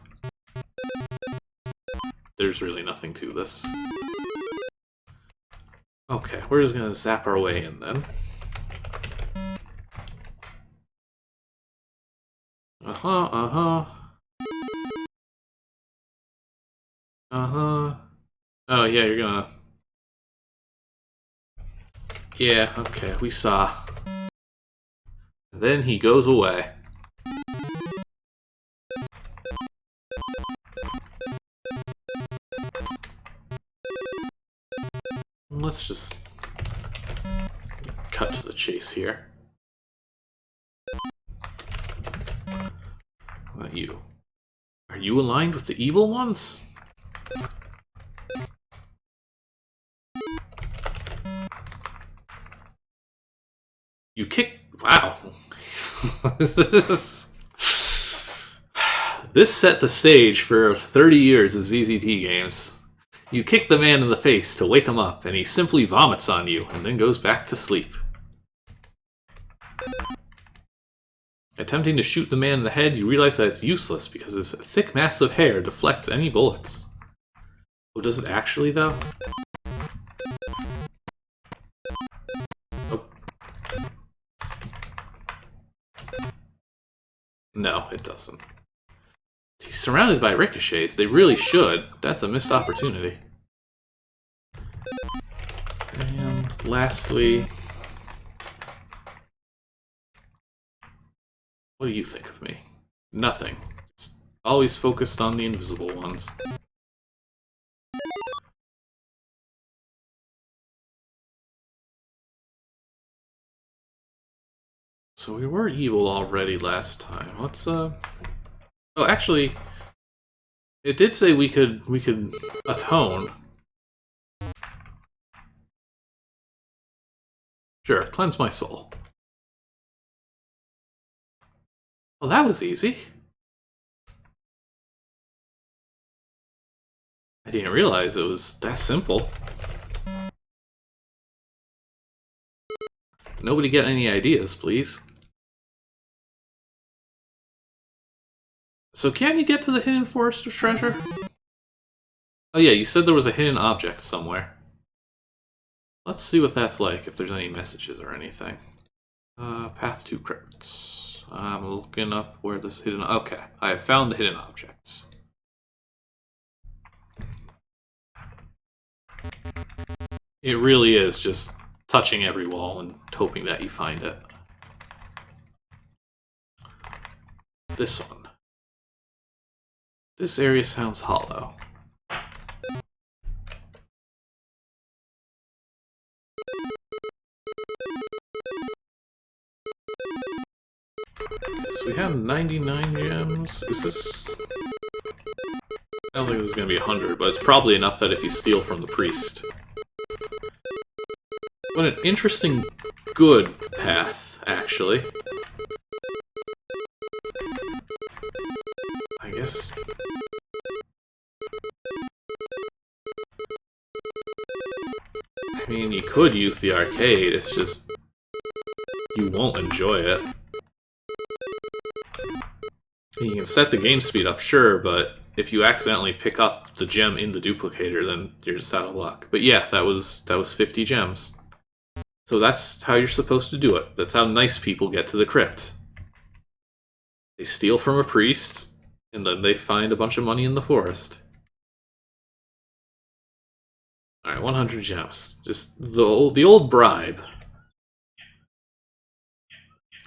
there's really nothing to this. Okay, we're just gonna zap our way in then. Oh yeah, you're gonna... Yeah, okay, we saw. And then he goes away. Let's just cut to the chase here. Not you. Are you aligned with the evil ones? You kick... Wow. This set the stage for 30 years of ZZT games. You kick the man in the face to wake him up, and he simply vomits on you, and then goes back to sleep. Attempting to shoot the man in the head, you realize that it's useless because his thick mass of hair deflects any bullets. Oh, does it actually, though? Oh. No, it doesn't. He's surrounded by ricochets. They really should. That's a missed opportunity. And lastly... what do you think of me? Nothing. Just always focused on the invisible ones. So we were evil already last time. Let's oh, actually, it did say we could atone. Sure, cleanse my soul. Well, that was easy. I didn't realize it was that simple. Nobody get any ideas, please. So can you get to the hidden forest of treasure? Oh yeah, you said there was a hidden object somewhere. Let's see what that's like, if there's any messages or anything. Path to Crypt. I'm looking up where this hidden... okay, I have found the hidden objects. It really is just touching every wall and hoping that you find it. This one. This area sounds hollow. So we have 99 gems. Is this... I don't think this is going to be 100, but it's probably enough that if you steal from the priest. What an interesting, good path, actually. I guess... I mean, you could use the arcade, it's just... you won't enjoy it. You can set the game speed up, sure, but if you accidentally pick up the gem in the duplicator, then you're just out of luck. But yeah, that was 50 gems. So that's how you're supposed to do it. That's how nice people get to the crypt. They steal from a priest, and then they find a bunch of money in the forest. Alright, 100 gems. Just the old bribe.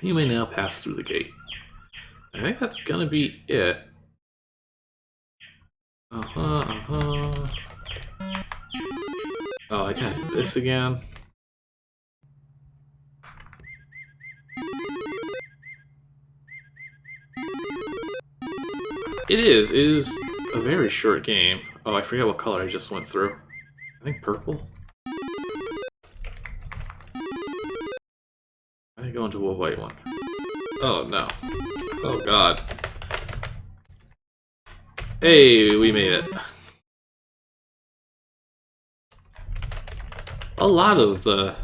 You may now pass through the gate. I think that's gonna be it. Oh, I gotta do this again. It is a very short game. Oh, I forget what color I just went through. I think purple? I go into a white one. Oh no. Oh god. Hey, we made it. A lot of the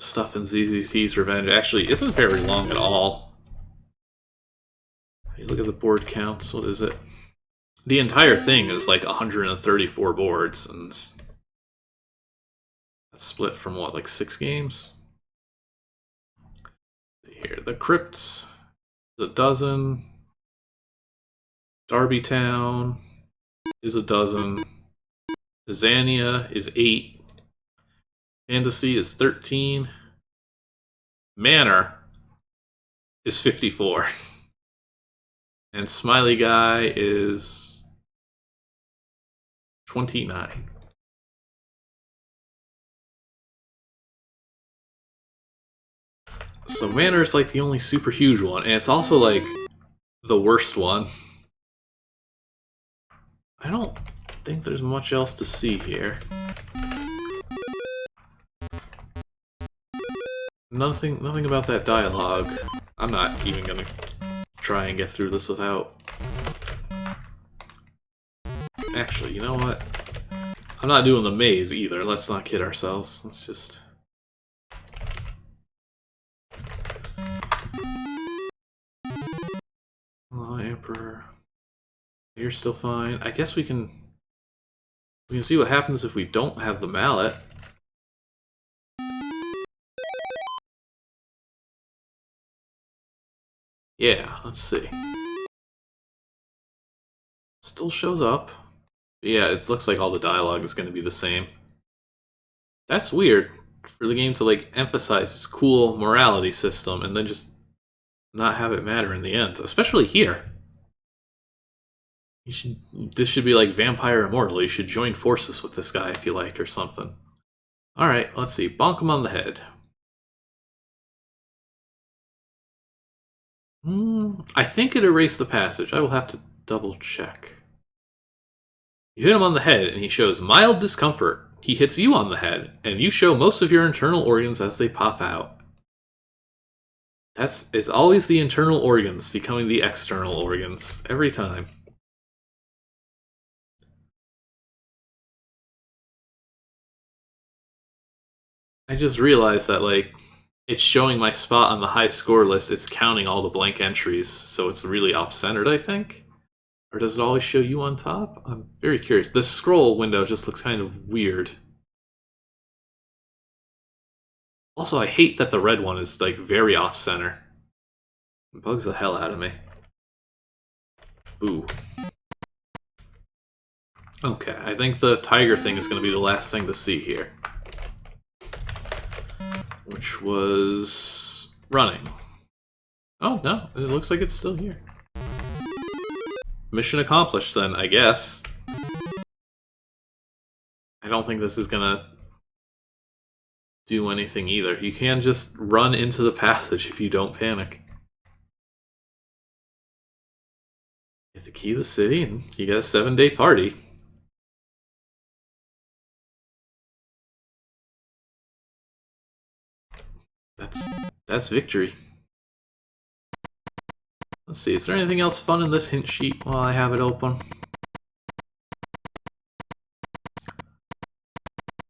stuff in ZZT's Revenge actually isn't very long at all. You look at the board counts, what is it? The entire thing is like 134 boards, and that's split from what, like 6 games? Here, the Crypt, a dozen. Darby Town is a dozen. Ezanya is 8. Fantasy is 13. Manor is 54. And Smiley Guy is 29. So Manor is like the only super huge one, and it's also like the worst one. I don't think there's much else to see here. Nothing about that dialogue. I'm not even gonna try and get through this without... Actually, you know what? I'm not doing the maze either. Let's not kid ourselves. Let's just... Emperor. You're still fine. I guess we can see what happens if we don't have the mallet. Yeah, let's see. Still shows up. But yeah, it looks like all the dialogue is going to be the same. That's weird for the game to like emphasize this cool morality system and then just not have it matter in the end, especially here. This should be like Vampire Immortal. You should join forces with this guy if you like, or something. Alright, let's see. Bonk him on the head. I think it erased the passage. I will have to double check. You hit him on the head, and he shows mild discomfort. He hits you on the head, and you show most of your internal organs as they pop out. It's always the internal organs becoming the external organs. Every time. I just realized that, like, it's showing my spot on the high score list. It's counting all the blank entries, so it's really off-centered, I think? Or does it always show you on top? I'm very curious. The scroll window just looks kind of weird. Also, I hate that the red one is, like, very off-center. It bugs the hell out of me. Boo. Okay, I think the tiger thing is going to be the last thing to see here. Which was running. Oh, no, it looks like it's still here. Mission accomplished then, I guess. I don't think this is gonna do anything either. You can just run into the passage if you don't panic. Get the key to the city and you get a 7-day party. That's victory. Let's see, is there anything else fun in this hint sheet while I have it open?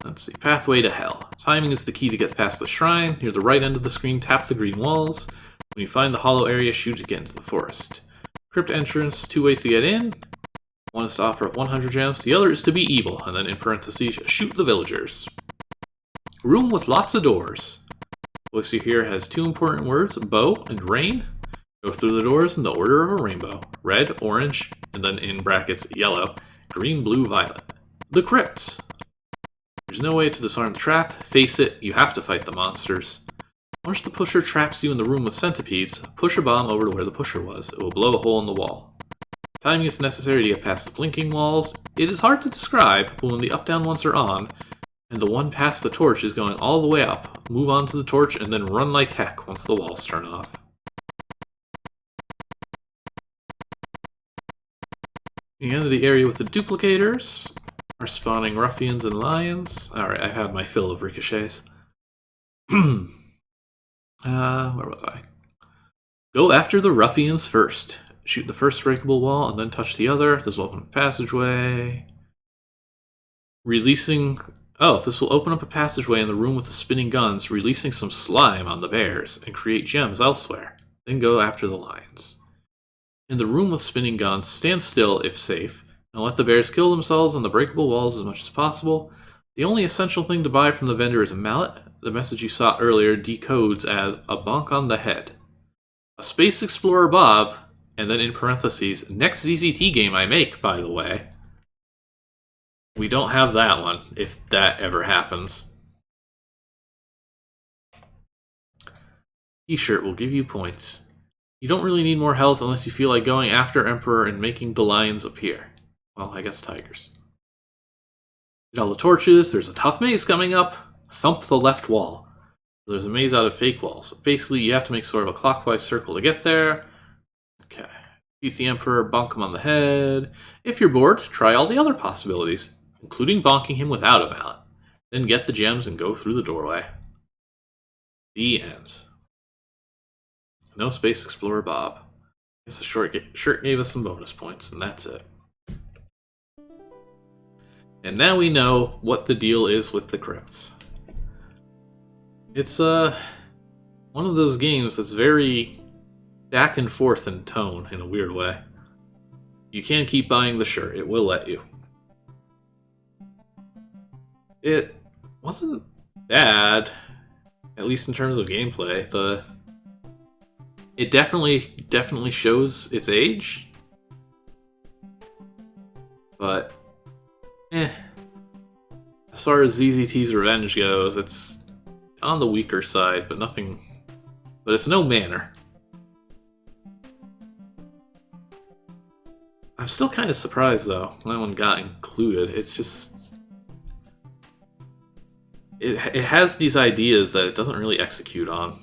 Let's see, pathway to hell. Timing is the key to get past the shrine. Near the right end of the screen, tap the green walls. When you find the hollow area, shoot to get into the forest. Crypt entrance, 2 ways to get in. One is to offer up 100 gems, the other is to be evil, and then in parentheses, shoot the villagers. Room with lots of doors. What we see here has 2 important words, bow and rain. Go through the doors in the order of a rainbow. Red, orange, and then in brackets, yellow, green, blue, violet. The crypt. There's no way to disarm the trap. Face it, you have to fight the monsters. Once the pusher traps you in the room with centipedes, push a bomb over to where the pusher was. It will blow a hole in the wall. Timing is necessary to get past the blinking walls. It is hard to describe, but when the up-down ones are on, and the one past the torch is going all the way up, move on to the torch and then run like heck once the walls turn off. The end of the area with the duplicators are spawning ruffians and lions. Alright, I've had my fill of ricochets. Where was I? Go after the ruffians first. Shoot the first breakable wall and then touch the other. This will open a passageway. Releasing... Oh, this will open up a passageway in the room with the spinning guns, releasing some slime on the bears, and create gems elsewhere. Then go after the lions. In the room with spinning guns, stand still if safe, and let the bears kill themselves on the breakable walls as much as possible. The only essential thing to buy from the vendor is a mallet. The message you saw earlier decodes as a bonk on the head. A Space Explorer Bob, and then in parentheses, next ZZT game I make, by the way. We don't have that one, if that ever happens. T-shirt will give you points. You don't really need more health unless you feel like going after Emperor and making the lions appear. Well, I guess tigers. Get all the torches, there's a tough maze coming up. Thump the left wall. There's a maze out of fake walls. Basically, you have to make sort of a clockwise circle to get there. Okay. Beat the Emperor, bonk him on the head. If you're bored, try all the other possibilities, including bonking him without a mallet. Then get the gems and go through the doorway. The end. No Space Explorer Bob. Guess the shirt gave us some bonus points, and that's it. And now we know what the deal is with the crypts. It's one of those games that's very back and forth in tone in a weird way. You can keep buying the shirt. It will let you. It wasn't bad, at least in terms of gameplay. It definitely shows its age, but as far as ZZT's Revenge goes, it's on the weaker side, but nothing. But it's no manner. I'm still kind of surprised though that one got included. It's just it has these ideas that it doesn't really execute on.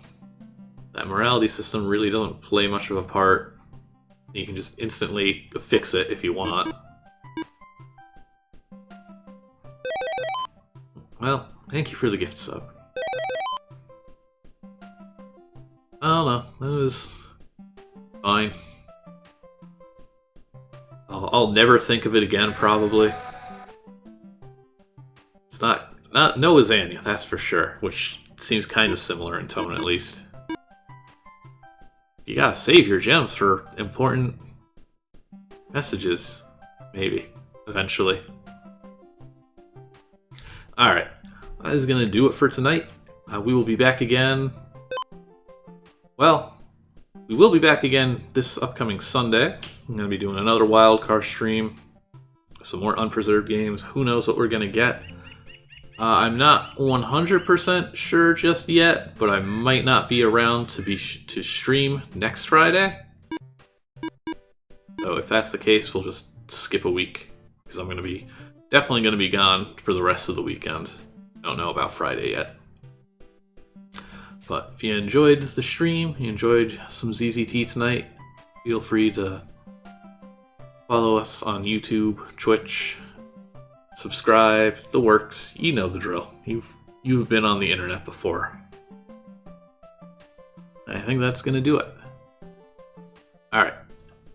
That morality system really doesn't play much of a part. You can just instantly fix it if you want. Well, thank you for the gift sub. I don't know, it was fine. I'll never think of it again, probably. It's no Ezanya, that's for sure, which seems kind of similar in tone, at least. You gotta save your gems for important messages, maybe, eventually. Alright, that is gonna do it for tonight. We will be back again. Well, we will be back again this upcoming Sunday. I'm going to be doing another wildcard stream. Some more unpreserved games. Who knows what we're going to get. I'm not 100% sure just yet, but I might not be around to stream next Friday. So if that's the case, we'll just skip a week. Because I'm definitely going to be gone for the rest of the weekend. Don't know about Friday yet. But if you enjoyed the stream, you enjoyed some ZZT tonight, feel free to follow us on YouTube, Twitch, subscribe, the works. You know the drill. You've been on the internet before. I think that's gonna do it. Alright.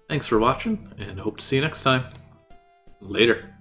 Thanks for watching, and hope to see you next time. Later.